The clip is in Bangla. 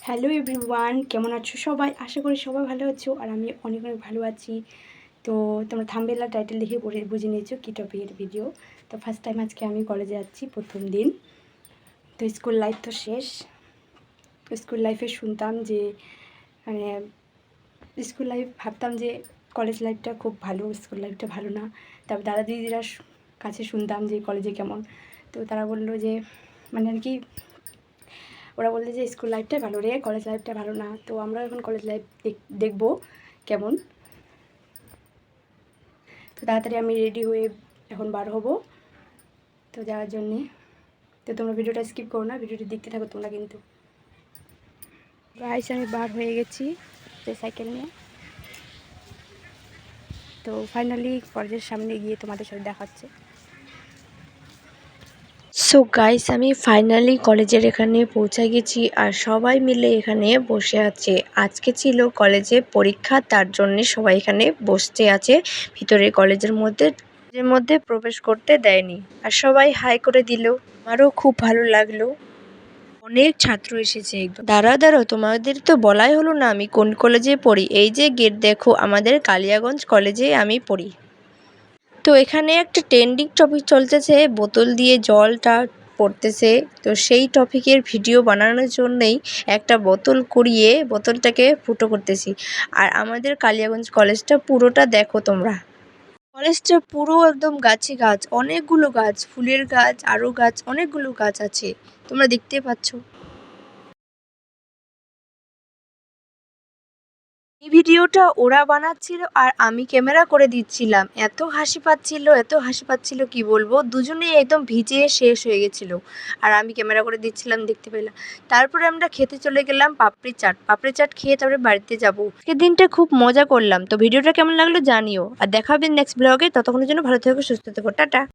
হ্যালো এভরিওয়ান, কেমন আছো সবাই? আশা করি সবাই ভালো আছো আর আমি অনেক অনেক ভালো আছি। তো তোমরা থাম্বনেল আর টাইটেল দেখে বুঝে নিয়েছো কী টপিকের ভিডিও। তো ফার্স্ট টাইম আজকে আমি কলেজে যাচ্ছি, প্রথম দিন। তো স্কুল লাইফ তো শেষ। স্কুল লাইফে শুনতাম যে মানে স্কুল লাইফ ভাবতাম যে কলেজ লাইফটা খুব ভালো, স্কুল লাইফটা ভালো না। তারপর দাদা দিদিরা কাছে শুনতাম যে কলেজে কেমন। তো তারা বললো যে মানে আর কি ওরা বললো যে স্কুল লাইফটাই ভালো রে, কলেজ লাইফটা ভালো না। তো আমরা এখন কলেজ লাইফ দেখবো কেমন। তো তাড়াতাড়ি আমি রেডি হয়ে এখন বার হব তো যাওয়ার জন্যে। তো তোমরা ভিডিওটা স্কিপ করো না, ভিডিওটি দেখতে থাকো তোমরা কিন্তু। গাইস আমি বার হয়ে গেছি সাইকেল নিয়ে। তো ফাইনালি কলেজের সামনে গিয়ে তোমাদের সাথে দেখাচ্ছে। সো গাইস আমি ফাইনালি কলেজের এখানে পৌঁছে গেছি আর সবাই মিলে এখানে বসে আছে। আজকে ছিল কলেজে পরীক্ষা, তার জন্য সবাই এখানে বসতে আছে। ভিতরে কলেজের মধ্যে প্রবেশ করতে দেয়নি আর সবাই হাই করে দিল। আমারও খুব ভালো লাগলো। অনেক ছাত্র এসেছে একদম। দাঁড়াও তোমাদের তো বলাই হলো না আমি কোন কলেজে পড়ি। এই যে গেট দেখো, আমাদের কালিয়াগঞ্জ কলেজে আমি পড়ি। তো এখানে একটা ট্রেন্ডিং টপিক চলতেছে, বোতল দিয়ে জলটা পড়তেছে। তো সেই টপিকের ভিডিও বানানোর জন্যই একটা বোতল কুড়িয়ে বোতলটাকে ফুটো করতেছি। আর আমাদের কালিয়াগঞ্জ কলেজটা পুরোটা দেখো তোমরা। কলেজটা পুরো একদম গাছে গাছ, অনেকগুলো গাছ, ফুলের গাছ, আরও গাছ, অনেকগুলো গাছ আছে, তোমরা দেখতে পাচ্ছ। এই ভিডিওটা ওরা বানাচ্ছিল আর আমি ক্যামেরা করে দিচ্ছিলাম। এত হাসি পাচ্ছিল কি বলবো, দুজনেই একদম ভিজে শেষ হয়ে গেছিল আর আমি ক্যামেরা করে দিচ্ছিলাম, দেখতে পেলাম। তারপরে আমরা খেতে চলে গেলাম পাপড়ি চাট খেয়ে তারপরে বাড়িতে যাবো। আজকের দিনটা খুব মজা করলাম। তো ভিডিওটা কেমন লাগলো জানিও আর দেখা হবে নেক্সট ব্লগে। ততক্ষণের জন্য ভালো থেকো, সুস্থ থেকো, টাটা।